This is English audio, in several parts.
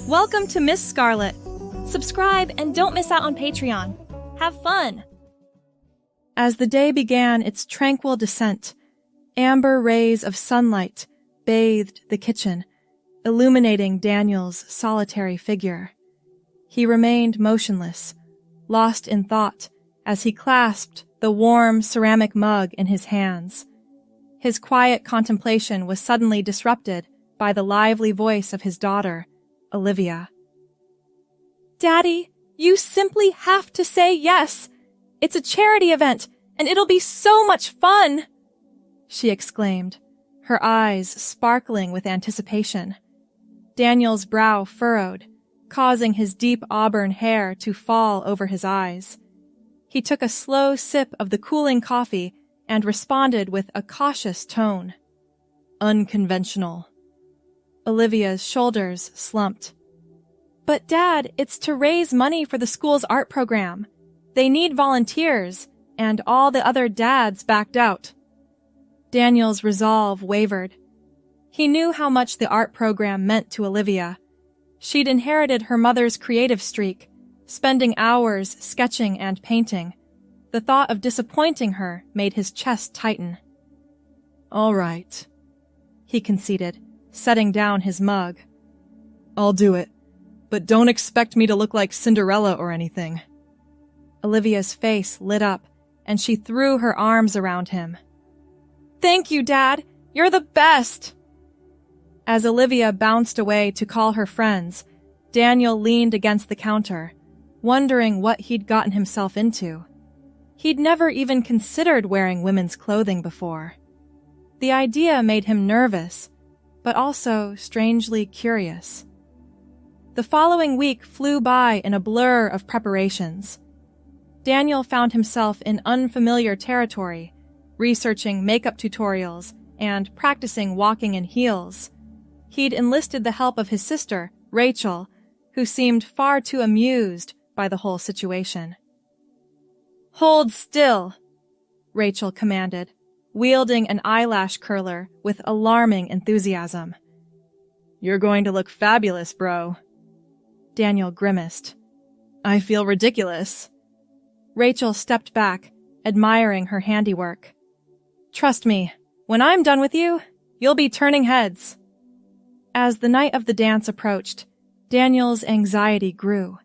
Welcome to Miss Scarlett. Subscribe and don't miss out on Patreon. Have fun! As the day began its tranquil descent, amber rays of sunlight bathed the kitchen, illuminating Daniel's solitary figure. He remained motionless, lost in thought, as he clasped the warm ceramic mug in his hands. His quiet contemplation was suddenly disrupted by the lively voice of his daughter, Olivia. "Daddy, you simply have to say yes. It's a charity event, and it'll be so much fun!" she exclaimed, her eyes sparkling with anticipation. Daniel's brow furrowed, causing his deep auburn hair to fall over his eyes. He took a slow sip of the cooling coffee and responded with a cautious tone. "Unconventional." Olivia's shoulders slumped. "But Dad, it's to raise money for the school's art program. They need volunteers, and all the other dads backed out." Daniel's resolve wavered. He knew how much the art program meant to Olivia. She'd inherited her mother's creative streak, spending hours sketching and painting. The thought of disappointing her made his chest tighten. "All right," he conceded, setting down his mug. "I'll do it, but don't expect me to look like Cinderella or anything." Olivia's face lit up, and she threw her arms around him. "Thank you, Dad! You're the best!" As Olivia bounced away to call her friends, Daniel leaned against the counter, wondering what he'd gotten himself into. He'd never even considered wearing women's clothing before. The idea made him nervous, but also strangely curious. The following week flew by in a blur of preparations. Daniel found himself in unfamiliar territory, researching makeup tutorials and practicing walking in heels. He'd enlisted the help of his sister, Rachel, who seemed far too amused by the whole situation. "Hold still," Rachel commanded, wielding an eyelash curler with alarming enthusiasm. "You're going to look fabulous, bro." Daniel grimaced. "I feel ridiculous." Rachel stepped back, admiring her handiwork. "Trust me, when I'm done with you, you'll be turning heads." As the night of the dance approached, Daniel's anxiety grew.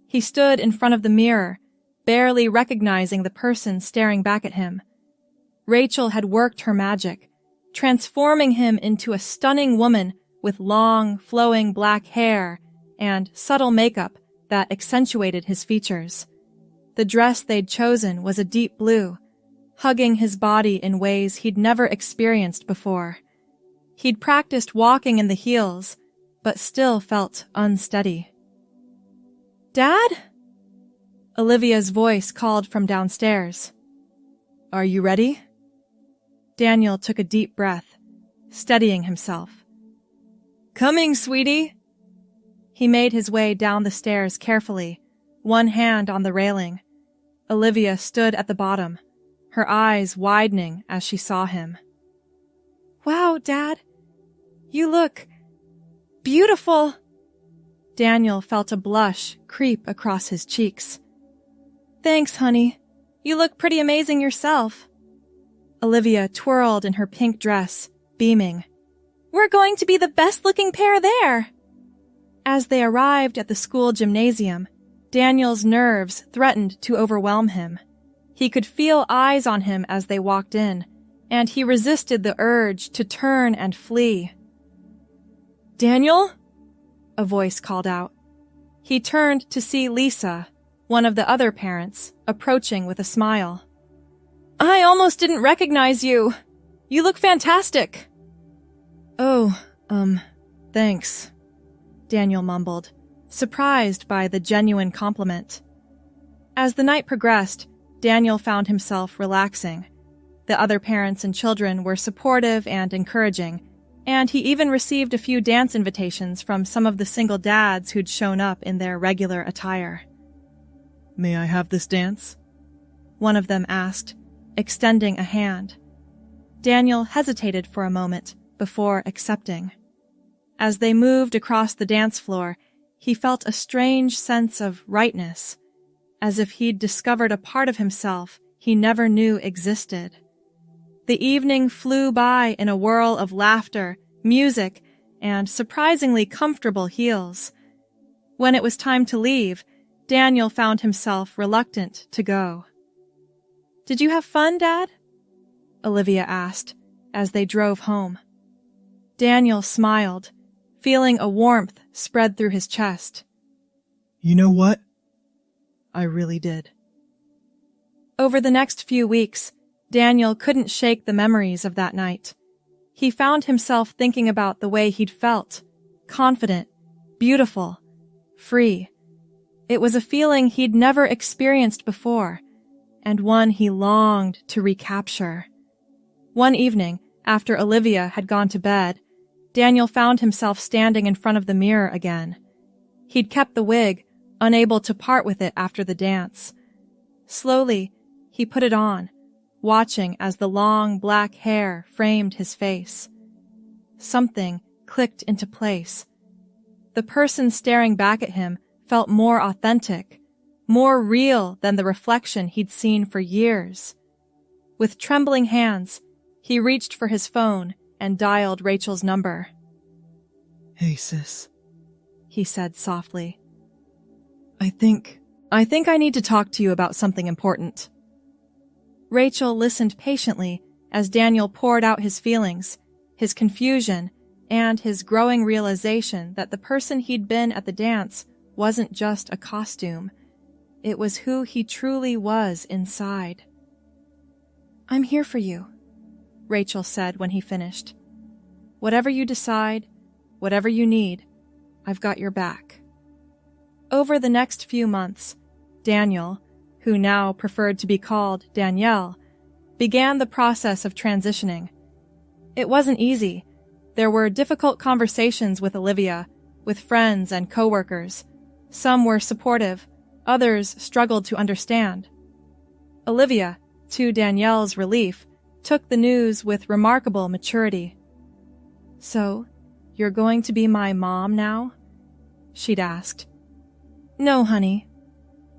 He stood in front of the mirror, barely recognizing the person staring back at him. Rachel had worked her magic, transforming him into a stunning woman with long, flowing black hair and subtle makeup that accentuated his features. The dress they'd chosen was a deep blue, hugging his body in ways he'd never experienced before. He'd practiced walking in the heels, but still felt unsteady. "Dad?" Olivia's voice called from downstairs. "Are you ready?" Daniel took a deep breath, steadying himself. "Coming, sweetie!" He made his way down the stairs carefully, one hand on the railing. Olivia stood at the bottom, her eyes widening as she saw him. "Wow, Dad! You look beautiful!" Daniel felt a blush creep across his cheeks. "Thanks, honey. You look pretty amazing yourself." Olivia twirled in her pink dress, beaming. "We're going to be the best-looking pair there!" As they arrived at the school gymnasium, Daniel's nerves threatened to overwhelm him. He could feel eyes on him as they walked in, and he resisted the urge to turn and flee. "Daniel?" a voice called out. He turned to see Lisa, one of the other parents, approaching with a smile. "I almost didn't recognize you. You look fantastic." "Oh, thanks," Daniel mumbled, surprised by the genuine compliment. As the night progressed, Daniel found himself relaxing. The other parents and children were supportive and encouraging, and he even received a few dance invitations from some of the single dads who'd shown up in their regular attire. "May I have this dance?" one of them asked, extending a hand. Daniel hesitated for a moment before accepting. As they moved across the dance floor, he felt a strange sense of rightness, as if he'd discovered a part of himself he never knew existed. The evening flew by in a whirl of laughter, music, and surprisingly comfortable heels. When it was time to leave, Daniel found himself reluctant to go. "Did you have fun, Dad?" Olivia asked as they drove home. Daniel smiled, feeling a warmth spread through his chest. "You know what? I really did." Over the next few weeks, Daniel couldn't shake the memories of that night. He found himself thinking about the way he'd felt, confident, beautiful, free. It was a feeling he'd never experienced before, and one he longed to recapture. One evening, after Olivia had gone to bed, Daniel found himself standing in front of the mirror again. He'd kept the wig, unable to part with it after the dance. Slowly, he put it on, watching as the long black hair framed his face. Something clicked into place. The person staring back at him felt more authentic, more real than the reflection he'd seen for years. With trembling hands, he reached for his phone and dialed Rachel's number. "Hey, sis," he said softly. I think I need to talk to you about something important." Rachel listened patiently as Daniel poured out his feelings, his confusion, and his growing realization that the person he'd been at the dance wasn't just a costume. It was who he truly was inside. "I'm here for you," Rachel said when he finished. "Whatever you decide, whatever you need, I've got your back." Over the next few months, Daniel, who now preferred to be called Danielle, began the process of transitioning. It wasn't easy. There were difficult conversations with Olivia, with friends and coworkers. Some were supportive, others struggled to understand. Olivia, to Danielle's relief, took the news with remarkable maturity. "So, you're going to be my mom now?" she'd asked. "No, honey,"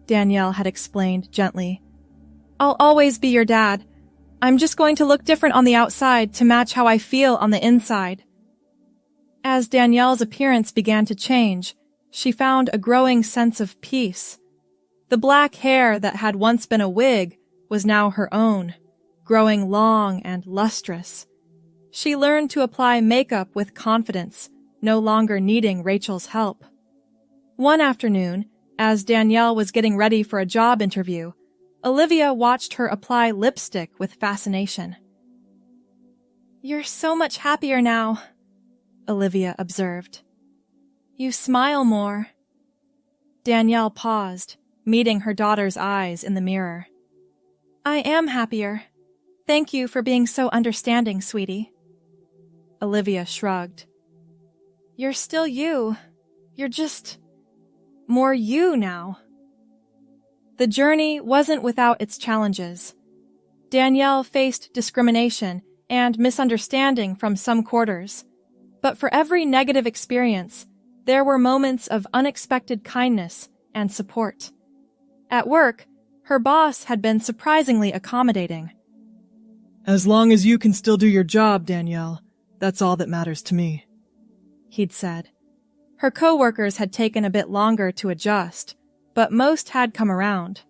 Danielle had explained gently. "I'll always be your dad. I'm just going to look different on the outside to match how I feel on the inside." As Danielle's appearance began to change, she found a growing sense of peace. The black hair that had once been a wig was now her own, growing long and lustrous. She learned to apply makeup with confidence, no longer needing Rachel's help. One afternoon, as Danielle was getting ready for a job interview, Olivia watched her apply lipstick with fascination. "You're so much happier now," Olivia observed. "You smile more." Danielle paused, meeting her daughter's eyes in the mirror. "I am happier. Thank you for being so understanding, sweetie." Olivia shrugged. "You're still you. You're just more you now." The journey wasn't without its challenges. Danielle faced discrimination and misunderstanding from some quarters. But for every negative experience, there were moments of unexpected kindness and support. At work, her boss had been surprisingly accommodating. "As long as you can still do your job, Danielle, that's all that matters to me," he'd said. Her coworkers had taken a bit longer to adjust, but most had come around.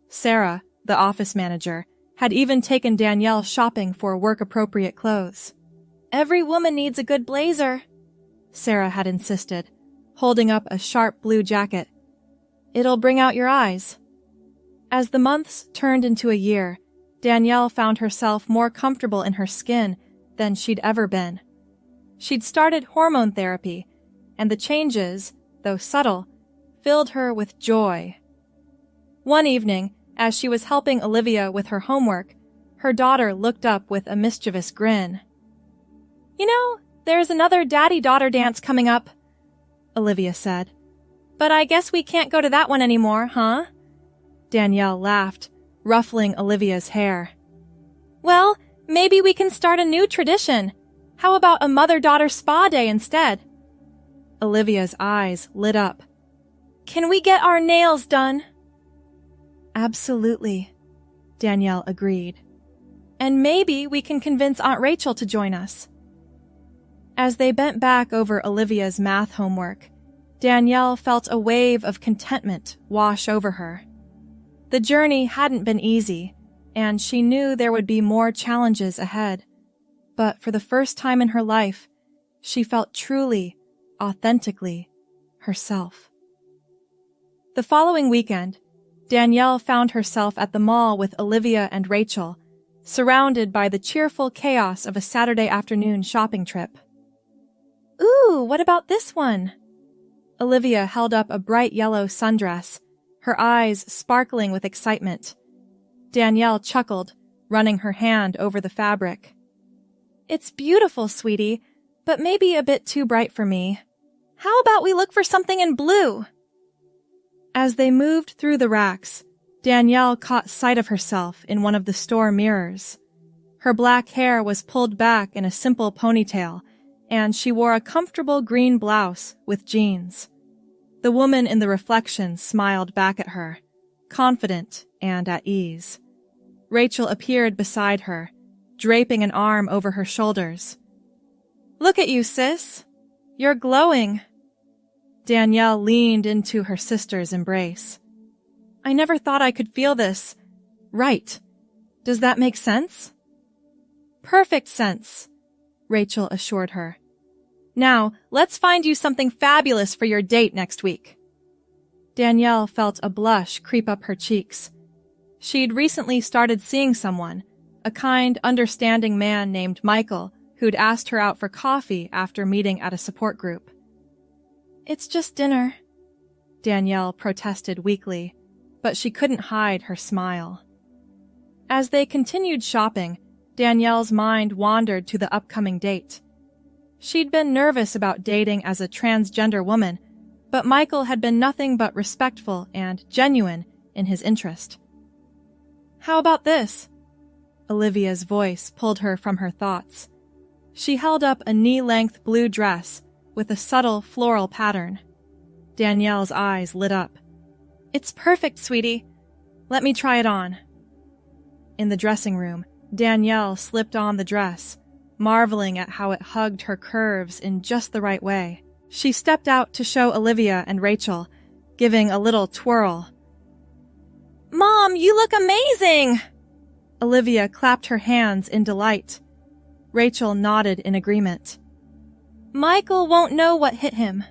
Sarah, the office manager, had even taken Danielle shopping for work-appropriate clothes. "Every woman needs a good blazer," Sarah had insisted, holding up a sharp blue jacket. "It'll bring out your eyes." As the months turned into a year, Danielle found herself more comfortable in her skin than she'd ever been. She'd started hormone therapy, and the changes, though subtle, filled her with joy. One evening, as she was helping Olivia with her homework, her daughter looked up with a mischievous grin. "You know, there's another daddy-daughter dance coming up," Olivia said. "But I guess we can't go to that one anymore, huh?" Danielle laughed, ruffling Olivia's hair. "Well, maybe we can start a new tradition. How about a mother-daughter spa day instead? Olivia's eyes lit up. "Can we get our nails done?" "Absolutely," Danielle agreed. "And maybe we can convince Aunt Rachel to join us." As they bent back over Olivia's math homework, Danielle felt a wave of contentment wash over her. The journey hadn't been easy, and she knew there would be more challenges ahead. But for the first time in her life, she felt truly, authentically herself. The following weekend, Danielle found herself at the mall with Olivia and Rachel, surrounded by the cheerful chaos of a Saturday afternoon shopping trip. "Ooh, what about this one?" Olivia held up a bright yellow sundress, her eyes sparkling with excitement. Danielle chuckled, running her hand over the fabric. "It's beautiful, sweetie, but maybe a bit too bright for me. How about we look for something in blue?" As they moved through the racks, Danielle caught sight of herself in one of the store mirrors. Her black hair was pulled back in a simple ponytail, and she wore a comfortable green blouse with jeans. The woman in the reflection smiled back at her, confident and at ease. Rachel appeared beside her, draping an arm over her shoulders. "Look at you, sis. You're glowing." Danielle leaned into her sister's embrace. "I never thought I could feel this. Right. Does that make sense?" "Perfect sense," Rachel assured her. "Now, let's find you something fabulous for your date next week." Danielle felt a blush creep up her cheeks. She'd recently started seeing someone, a kind, understanding man named Michael, who'd asked her out for coffee after meeting at a support group. "It's just dinner," Danielle protested weakly, but she couldn't hide her smile. As they continued shopping, Danielle's mind wandered to the upcoming date. She'd been nervous about dating as a transgender woman, but Michael had been nothing but respectful and genuine in his interest. "How about this?" Olivia's voice pulled her from her thoughts. She held up a knee-length blue dress with a subtle floral pattern. Danielle's eyes lit up. "It's perfect, sweetie. Let me try it on." In the dressing room, Danielle slipped on the dress, marveling at how it hugged her curves in just the right way. She stepped out to show Olivia and Rachel, giving a little twirl. "Mom, you look amazing!" Olivia clapped her hands in delight. Rachel nodded in agreement. "Michael won't know what hit him."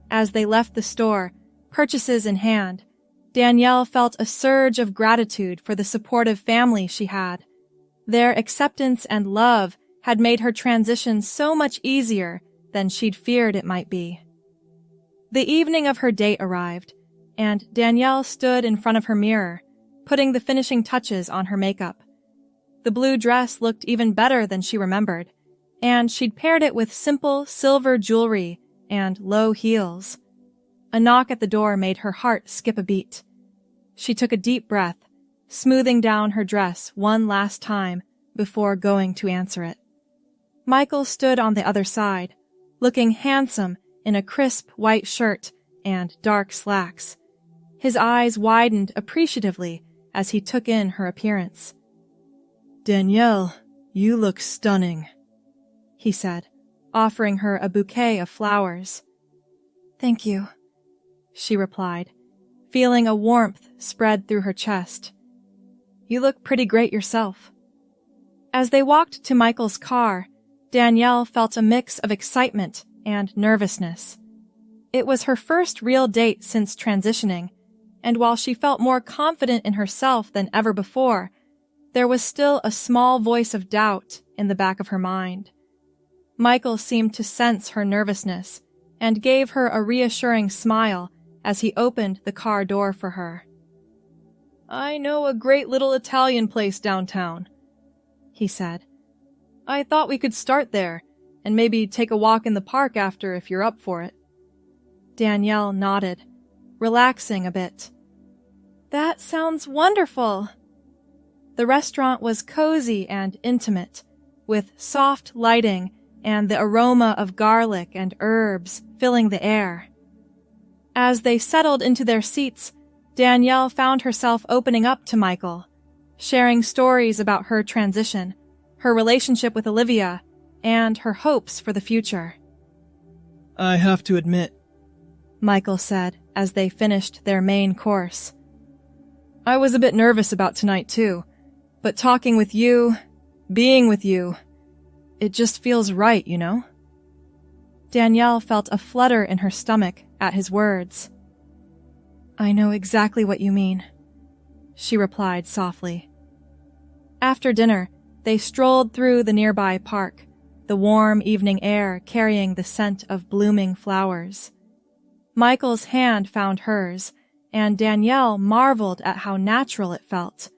As they left the store, purchases in hand, Danielle felt a surge of gratitude for the supportive family she had. Their acceptance and love had made her transition so much easier than she'd feared it might be. The evening of her date arrived, and Danielle stood in front of her mirror, putting the finishing touches on her makeup. The blue dress looked even better than she remembered, and she'd paired it with simple silver jewelry and low heels. A knock at the door made her heart skip a beat. She took a deep breath, smoothing down her dress one last time before going to answer it. Michael stood on the other side, looking handsome in a crisp white shirt and dark slacks. His eyes widened appreciatively as he took in her appearance. "Danielle, you look stunning," he said, offering her a bouquet of flowers. "Thank you," she replied, feeling a warmth spread through her chest. "You look pretty great yourself." As they walked to Michael's car, Danielle felt a mix of excitement and nervousness. It was her first real date since transitioning, and while she felt more confident in herself than ever before, there was still a small voice of doubt in the back of her mind. Michael seemed to sense her nervousness and gave her a reassuring smile as he opened the car door for her. "I know a great little Italian place downtown," he said. "I thought we could start there and maybe take a walk in the park after if you're up for it." Danielle nodded, relaxing a bit. "That sounds wonderful." The restaurant was cozy and intimate, with soft lighting and the aroma of garlic and herbs filling the air. As they settled into their seats, Danielle found herself opening up to Michael, sharing stories about her transition, her relationship with Olivia, and her hopes for the future. I have to admit, Michael said as they finished their main course, I was a bit nervous about tonight too, but talking with you, being with you, it just feels right, you know? Danielle felt a flutter in her stomach at his words. I know exactly what you mean, she replied softly. After dinner, they strolled through the nearby park, the warm evening air carrying the scent of blooming flowers. Michael's hand found hers, and Danielle marveled at how natural it felt.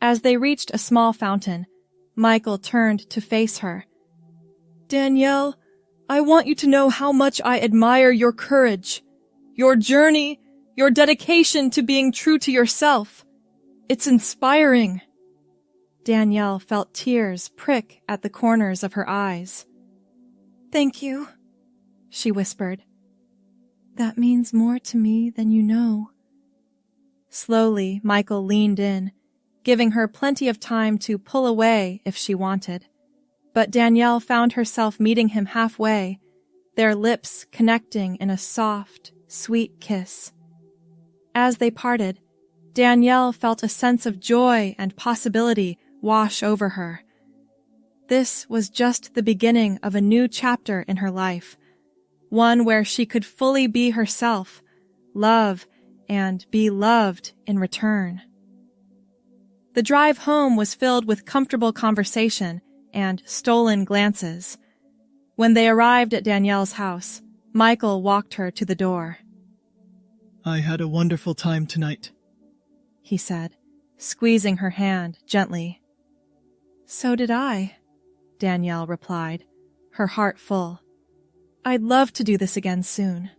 As they reached a small fountain, Michael turned to face her. Danielle, I want you to know how much I admire your courage, your journey, your dedication to being true to yourself. It's inspiring. Danielle felt tears prick at the corners of her eyes. Thank you, she whispered. That means more to me than you know. Slowly, Michael leaned in, giving her plenty of time to pull away if she wanted. But Danielle found herself meeting him halfway, their lips connecting in a soft, sweet kiss. As they parted, Danielle felt a sense of joy and possibility wash over her. This was just the beginning of a new chapter in her life, one where she could fully be herself, love, and be loved in return. The drive home was filled with comfortable conversation and stolen glances. When they arrived at Danielle's house, Michael walked her to the door. I had a wonderful time tonight, he said, squeezing her hand gently. So did I, Danielle replied, her heart full. I'd love to do this again soon.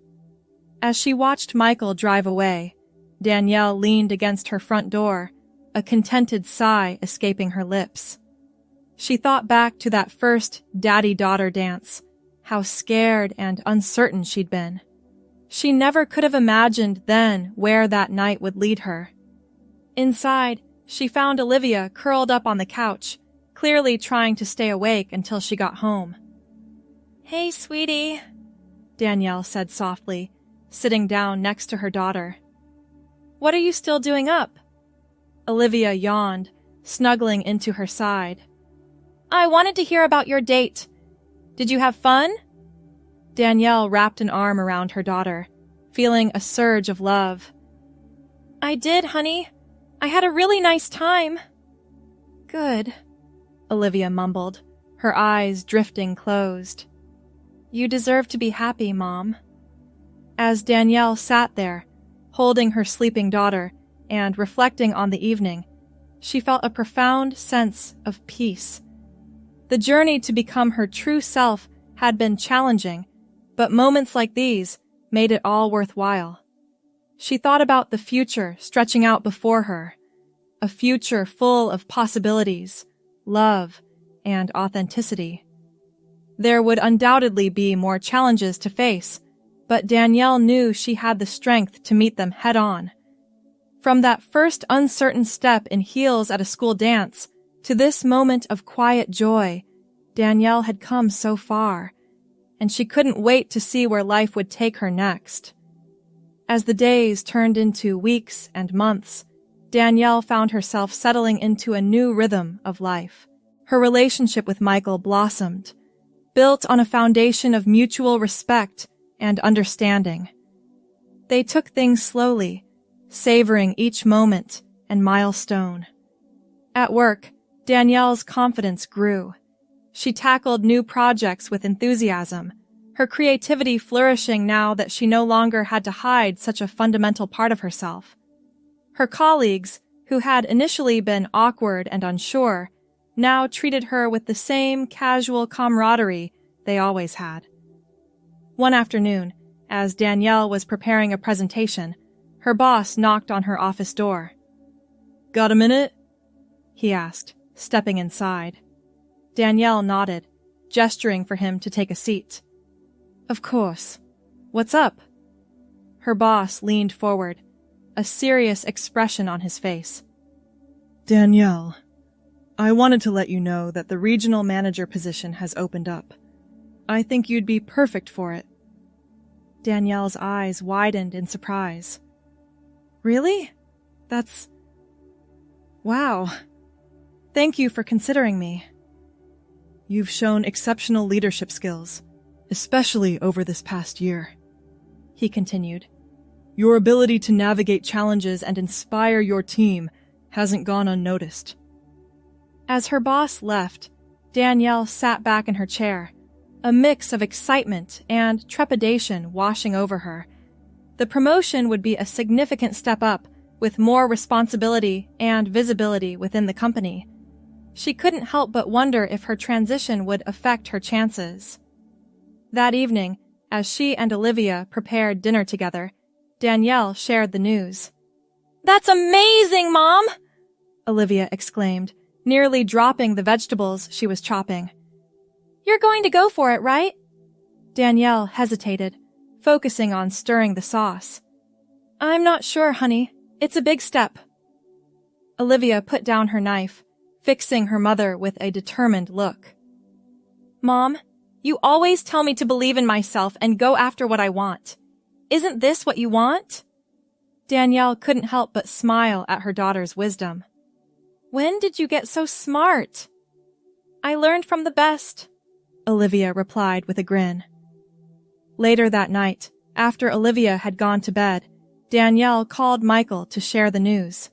As she watched Michael drive away, Danielle leaned against her front door, a contented sigh escaping her lips. She thought back to that first daddy-daughter dance, how scared and uncertain she'd been. She never could have imagined then where that night would lead her. Inside, she found Olivia curled up on the couch, clearly trying to stay awake until she got home. Hey, sweetie, Danielle said softly, sitting down next to her daughter. What are you still doing up? Olivia yawned, snuggling into her side. I wanted to hear about your date. Did you have fun? Danielle wrapped an arm around her daughter, feeling a surge of love. I did, honey. I had a really nice time. Good, Olivia mumbled, her eyes drifting closed. You deserve to be happy, Mom. As Danielle sat there, holding her sleeping daughter and reflecting on the evening, she felt a profound sense of peace. The journey to become her true self had been challenging, but moments like these made it all worthwhile. She thought about the future stretching out before her, a future full of possibilities, love, and authenticity. There would undoubtedly be more challenges to face, but Danielle knew she had the strength to meet them head-on. From that first uncertain step in heels at a school dance to this moment of quiet joy, Danielle had come so far, and she couldn't wait to see where life would take her next. As the days turned into weeks and months, Danielle found herself settling into a new rhythm of life. Her relationship with Michael blossomed, built on a foundation of mutual respect and understanding. They took things slowly, savoring each moment and milestone. At work, Danielle's confidence grew. She tackled new projects with enthusiasm, her creativity flourishing now that she no longer had to hide such a fundamental part of herself. Her colleagues, who had initially been awkward and unsure, now treated her with the same casual camaraderie they always had. One afternoon, as Danielle was preparing a presentation, her boss knocked on her office door. Got a minute? He asked, stepping inside. Danielle nodded, gesturing for him to take a seat. Of course. What's up? Her boss leaned forward, a serious expression on his face. Danielle, I wanted to let you know that the regional manager position has opened up. I think you'd be perfect for it. Danielle's eyes widened in surprise. Really? Wow. Thank you for considering me. You've shown exceptional leadership skills, especially over this past year, he continued. Your ability to navigate challenges and inspire your team hasn't gone unnoticed. As her boss left, Danielle sat back in her chair, a mix of excitement and trepidation washing over her. The promotion would be a significant step up, with more responsibility and visibility within the company. She couldn't help but wonder if her transition would affect her chances. That evening, as she and Olivia prepared dinner together, Danielle shared the news. "That's amazing, Mom!" Olivia exclaimed, nearly dropping the vegetables she was chopping. "You're going to go for it, right?" Danielle hesitated, focusing on stirring the sauce. "I'm not sure, honey. It's a big step." Olivia put down her knife, fixing her mother with a determined look. "Mom, you always tell me to believe in myself and go after what I want. Isn't this what you want?" Danielle couldn't help but smile at her daughter's wisdom. "When did you get so smart?" "I learned from the best," Olivia replied with a grin. Later that night, after Olivia had gone to bed, Danielle called Michael to share the news.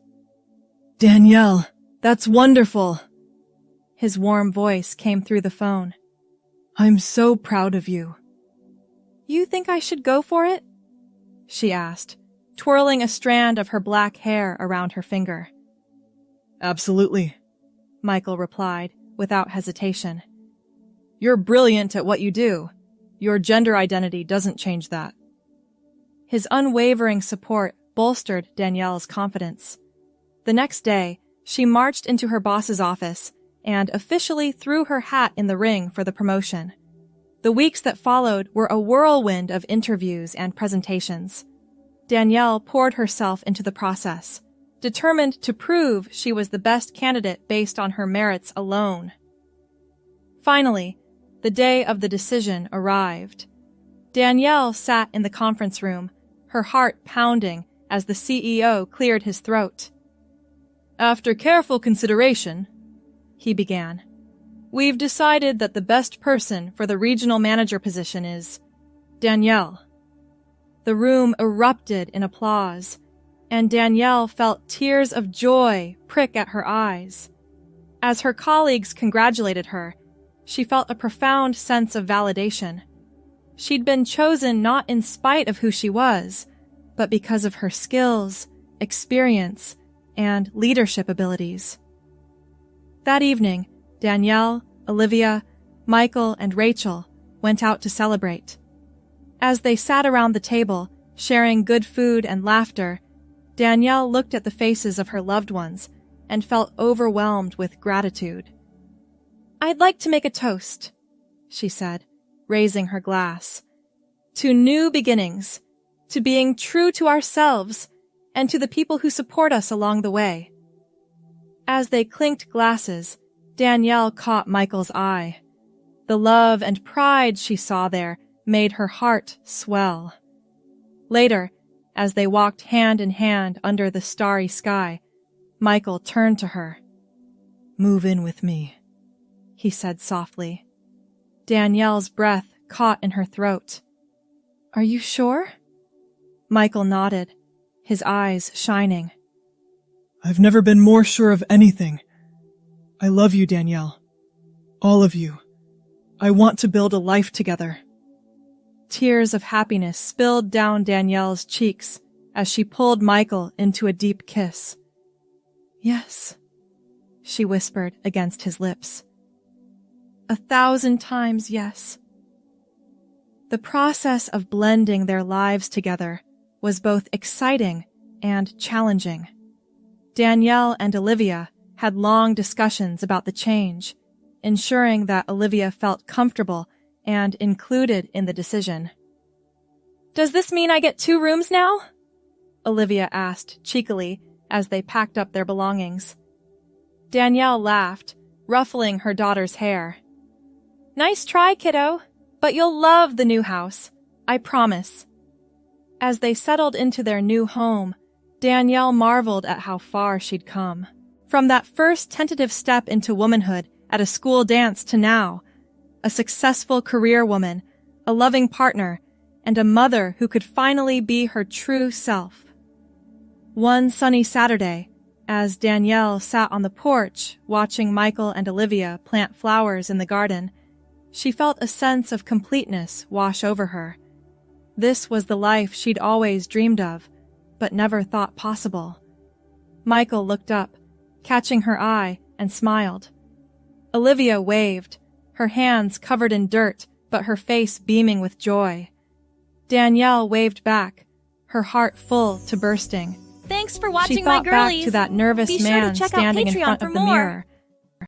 "Danielle, that's wonderful." His warm voice came through the phone. "I'm so proud of you." "You think I should go for it?" she asked, twirling a strand of her black hair around her finger. "Absolutely," Michael replied, without hesitation. "You're brilliant at what you do. Your gender identity doesn't change that." His unwavering support bolstered Danielle's confidence. The next day, she marched into her boss's office and officially threw her hat in the ring for the promotion. The weeks that followed were a whirlwind of interviews and presentations. Danielle poured herself into the process, determined to prove she was the best candidate based on her merits alone. Finally, the day of the decision arrived. Danielle sat in the conference room, her heart pounding as the CEO cleared his throat. "After careful consideration," he began, "we've decided that the best person for the regional manager position is Danielle." The room erupted in applause, and Danielle felt tears of joy prick at her eyes. As her colleagues congratulated her, she felt a profound sense of validation. She'd been chosen not in spite of who she was, but because of her skills, experience, and leadership abilities. That evening, Danielle, Olivia, Michael, and Rachel went out to celebrate. As they sat around the table, sharing good food and laughter, Danielle looked at the faces of her loved ones and felt overwhelmed with gratitude. "I'd like to make a toast," she said, raising her glass. "To new beginnings, to being true to ourselves, and to the people who support us along the way." As they clinked glasses, Danielle caught Michael's eye. The love and pride she saw there made her heart swell. Later, as they walked hand in hand under the starry sky, Michael turned to her. "Move in with me," he said softly. Danielle's breath caught in her throat. "Are you sure?" Michael nodded, his eyes shining. "I've never been more sure of anything. I love you, Danielle. All of you. I want to build a life together." Tears of happiness spilled down Danielle's cheeks as she pulled Michael into a deep kiss. "Yes," she whispered against his lips. 1,000 times yes. The process of blending their lives together was both exciting and challenging. Danielle and Olivia had long discussions about the change, ensuring that Olivia felt comfortable and included in the decision. "Does this mean I get 2 rooms now?" Olivia asked cheekily as they packed up their belongings. Danielle laughed, ruffling her daughter's hair. "Nice try, kiddo, but you'll love the new house, I promise." As they settled into their new home, Danielle marveled at how far she'd come. From that first tentative step into womanhood at a school dance to now, a successful career woman, a loving partner, and a mother who could finally be her true self. One sunny Saturday, as Danielle sat on the porch watching Michael and Olivia plant flowers in the garden, she felt a sense of completeness wash over her. This was the life she'd always dreamed of, but never thought possible. Michael looked up, catching her eye, and smiled. Olivia waved, her hands covered in dirt, but her face beaming with joy. Danielle waved back, her heart full to bursting. Thanks for watching She my thought girlies. back to that nervous Be sure man to check out standing in Patreon front for of the more. mirror,